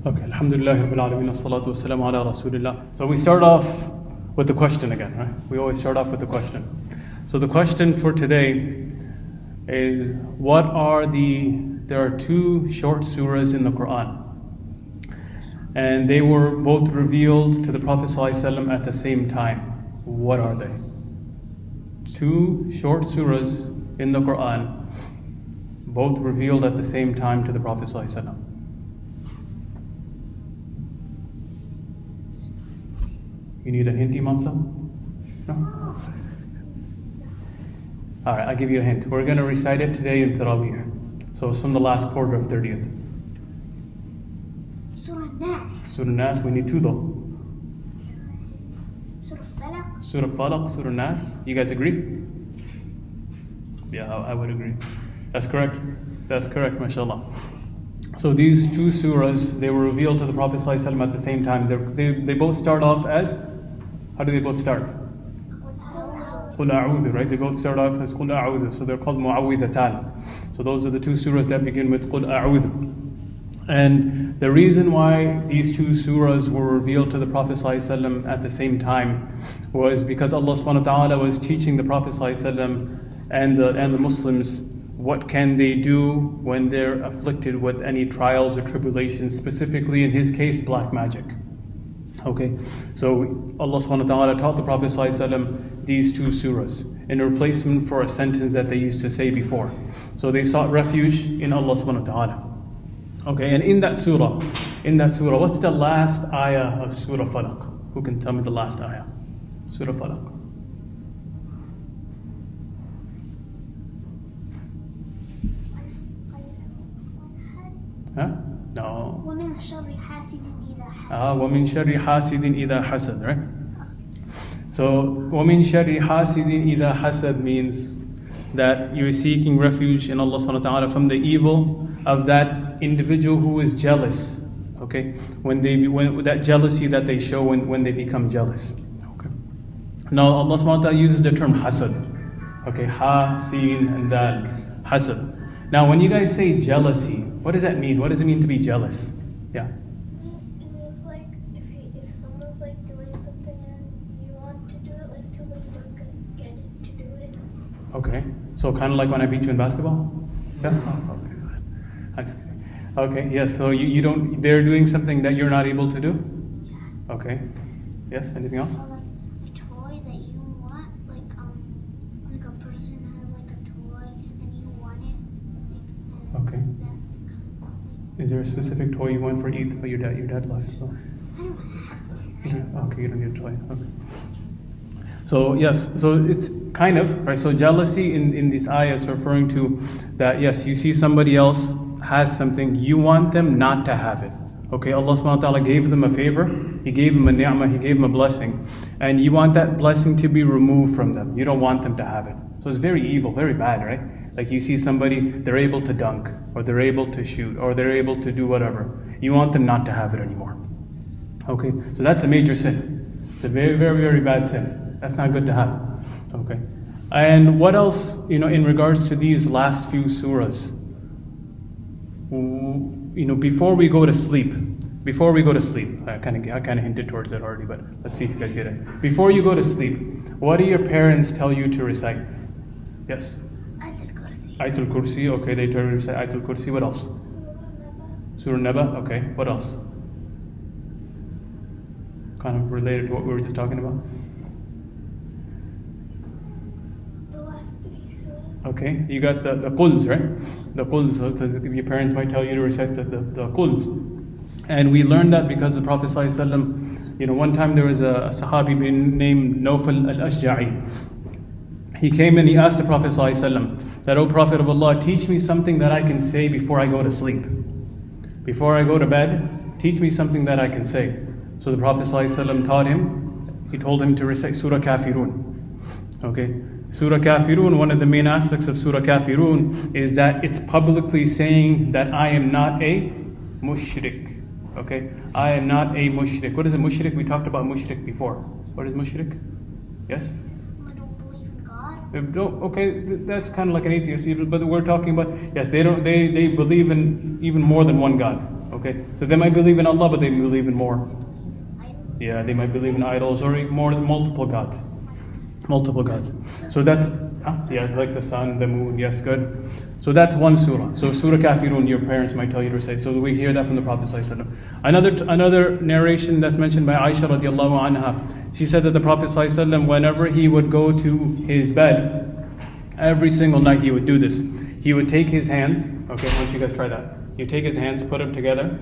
Okay, Alhamdulillah Rabbil Alameen, as-salatu was-salamu ala Rasulillah. So we start off with the question again, right? We always start off with the question. So the question for today is, there are two short surahs in the Quran. And they were both revealed to the Prophet ﷺ at the same time. What are they? Two short surahs in the Quran, both revealed at the same time to the Prophet ﷺ. You need a hint, Imam Sahib? No? Alright, I'll give you a hint. We're going to recite it today in Ṭarāwīḥ. So it's from the last quarter of 30th. Surah Nas. Surah Nas, we need two though. Surah Falaq. Surah Falaq, Surah Nas. You guys agree? Yeah, I would agree. That's correct. That's correct, mashallah. So these two surahs, they were revealed to the Prophet ﷺ at the same time. They both start off as, how do they both start? Qul a'udhu, right? They both start off as Qul a'udhu. So they're called mu'awwidhatan. So those are the two surahs that begin with Qul a'udhu. And the reason why these two surahs were revealed to the Prophet ﷺ at the same time was because Allah subhanahu wa ta'ala was teaching the Prophet ﷺ and the Muslims what can they do when they're afflicted with any trials or tribulations, specifically in his case, black magic. Okay, so Allah subhanahu wa ta'ala taught the Prophet ﷺ these two surahs in replacement for a sentence that they used to say before. So they sought refuge in Allah subhanahu wa ta'ala. Okay, and in that surah, what's the last ayah of Surah Falaq? Who can tell me the last ayah? Surah Falaq. Huh? No. وَمِن شَرِّ حَاسِدٍ إِذَا حَسَدَ. وَمِن شَرِّ حَاسِدٍ إِذَا حَسَدَ, right? So, وَمِن شَرِّ حَاسِدٍ إِذَا حَسَدَ means that you're seeking refuge in Allah subhanahu wa ta'ala from the evil of that individual who is jealous. Okay? When that jealousy that they show when they become jealous. Okay. Now Allah subhanahu wa ta'ala uses the term hasad. Okay, ha, sin, and dal. Hasad. Now when you guys say jealousy, what does that mean? What does it mean to be jealous? Yeah. It means like if someone's like doing something and you want to do it like too, but you don't get it to do it. Okay. So kind of like when I beat you in basketball? Yeah? Oh, okay. I'm just kidding. Okay, yes, so you don't, they're doing something that you're not able to do? Yeah. Okay. Yes, anything else? Or like a toy that you want, like a person has like a toy and you want it. Okay. Is there a specific toy you want for Eid? But your dad left, so. I don't have it. Okay, you don't need a toy. Okay. So yes, so it's kind of, right, so jealousy in these ayahs referring to that, yes, you see somebody else has something, you want them not to have it. Okay, Allah subhanahu wa ta'ala gave them a favor, He gave them a ni'mah, He gave them a blessing, and you want that blessing to be removed from them. You don't want them to have it. So it's very evil, very bad, right? Like you see somebody, they're able to dunk, or they're able to shoot, or they're able to do whatever. You want them not to have it anymore. Okay, so that's a major sin. It's a very, very, very bad sin. That's not good to have. Okay. And what else, in regards to these last few surahs? Before we go to sleep, I kind of hinted towards it already, but let's see if you guys get it. Before you go to sleep, what do your parents tell you to recite? Yes? Ayatul Kursi. Ayatul Kursi, okay, they tell you to recite Ayatul Kursi. What else? Surah Naba, okay, what else? Kind of related to what we were just talking about. Okay, you got the quls, right? The quls, your parents might tell you to recite the quls. And we learned that because the Prophet ﷺ, one time there was a Sahabi named Nawfal al-Ashja'i. He came and he asked the Prophet ﷺ that, "O Prophet of Allah, teach me something that I can say before I go to sleep. Before I go to bed, teach me something that I can say." So the Prophet ﷺ taught him, he told him to recite Surah Kafirun. Okay. Surah Kafirun, one of the main aspects of Surah Kafirun is that it's publicly saying that I am not a mushrik. Okay? I am not a mushrik. What is a mushrik? We talked about mushrik before. What is mushrik? Yes? I don't believe in God. Okay, that's kind of like an atheist, but we're talking about, yes, they believe in even more than one God. Okay, so they might believe in Allah, but they believe in more. Idols? Yeah, they might believe in idols or multiple gods. Multiple gods. So that's, yeah, like the sun, the moon, yes, good. So that's one surah. So Surah Kafirun, your parents might tell you to say. So we hear that from the Prophet ﷺ. Another narration that's mentioned by Aisha radiallahu anha, she said that the Prophet ﷺ, whenever he would go to his bed, every single night he would do this. He would take his hands, okay, why don't you guys try that? You take his hands, put them together,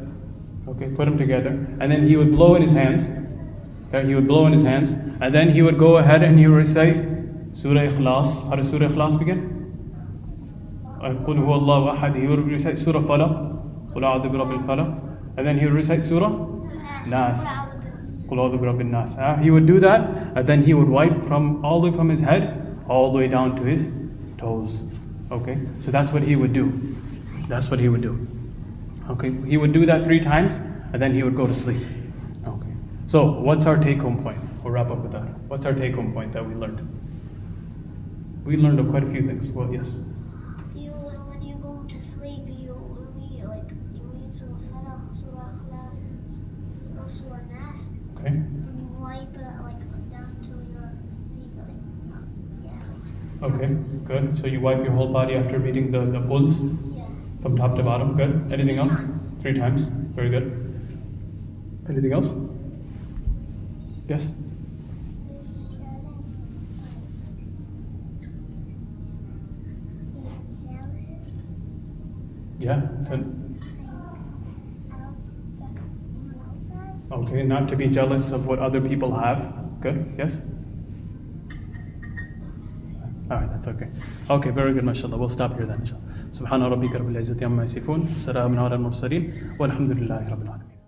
okay, put them together, and then he would blow in his hands. Okay, he would blow in his hands, and then he would go ahead and he would recite Surah Ikhlas. How does Surah Ikhlas begin? قُلْ هُوَ اللَّهُ أَحَدٌ. He would recite Surah Falaq, قُلْ أَعُوذُ بِرَبِّ الْفَلَقِ, and then he would recite Surah Nas, قُلْ أَعُوذُ بِرَبِّ النَّاسِ. He would do that, and then he would wipe from all the way from his head, all the way down to his toes. Okay, so that's what he would do. That's what he would do. Okay, he would do that 3 times, and then he would go to sleep. Okay. So, what's our take-home point? We'll wrap up with that. What's our take-home point that we learned? We learned quite a few things. Well, yes. When you go to sleep, you read Surah Falaq, Surah Ikhlas, Surah Nas, Okay. and you wipe it down to your Okay. Good. So you wipe your whole body after reading the pulls from top to bottom. Good. Anything else? 3 times. Very good. Anything else? Yes. Yeah. Okay, not to be jealous of what other people have. Good, yes? Alright, that's okay. Okay, very good, mashallah. We'll stop here then, inshallah. Subhana rabbika rabbil izzati amma yasifun. Salamun ala al-mursaleen. Walhamdulillahi rabbil alamin.